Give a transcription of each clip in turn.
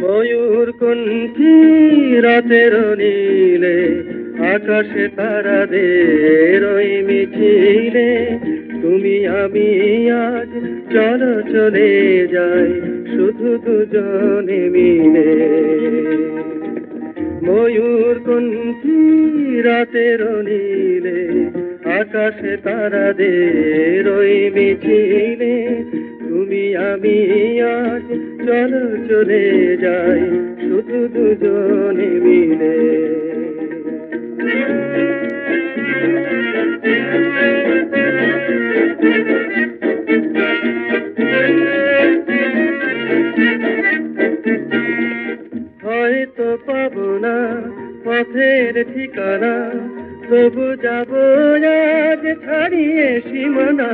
ময়ূর কণ্ঠী রাতের নীলে আকাশে তারাদের ওই মিছিলে তুমি আমি আজ চলো চলে যাই শুধু দুজনে মিলে। ময়ূর কণ্ঠী রাতের নীলে আকাশে তারাদের ওই মিছিলে তুমি আমি আজ চলো চলে যাই শুধু দুজনে মিলে। হয়তো পাবো না পথের ঠিকানা, তবু যাবো আজ ছাড়িয়ে সীমানা।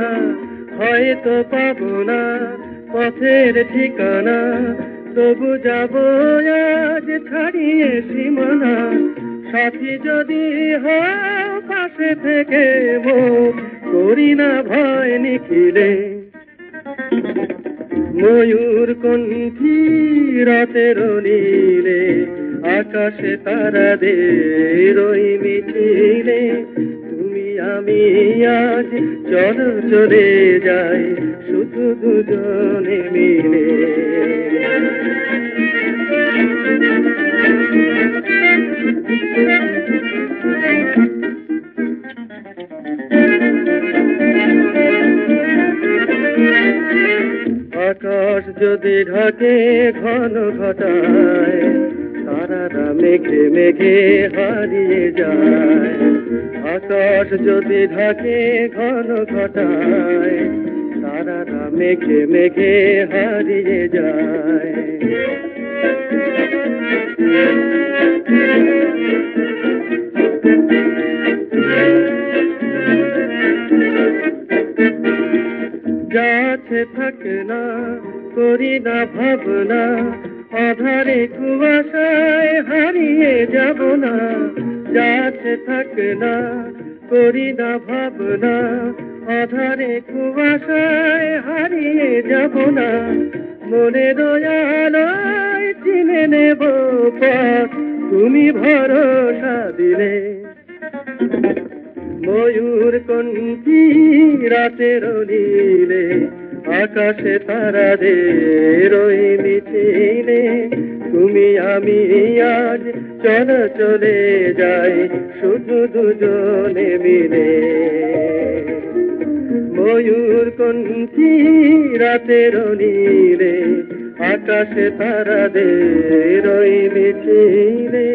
হয়তো পাবো না পথের ঠিকানা, তবু যাবো আজ ছাড়িয়ে সীমানা। সাথী যদি হয় পাশে থেকে মুখ করি না ভয় নিখিলে। ময়ূর কণ্ঠী রাতের নীলে আকাশে তারাদের ওই মিছিলে তুমি আমি আজ চলো চলে যাই শুধু দুজনে মিলে। আকাশ যদি ঢাকে ঘন ঘটায়, তারারা মেঘে মেঘে হারিয়ে যায়। আকাশ যদি ঢাকে ঘন ঘটায়, তারারা মেঘে মেঘে হারিয়ে যায়। যাচ্ছে থাকে না করি না ভাবনা, আধারে কুয়াশায় হারিয়ে যাব না। যাচ্ছে থাকে না করি না ভাবনা, আধারে কুয়াশায় হারিয়ে যাব না। মনে দয়ালয় চিনে নেব পথ তুমি ভরসা দিলে। ময়ূর কণ্ঠী রাতের নীলে আকাশে তারাদের ওই মিছিলে তুমি আমি আজ চলো চলে যাই শুধু দুজনে মিলে। ময়ূর কণ্ঠী রাতের নীলে আকাশে তারাদের ওই মিছিলে।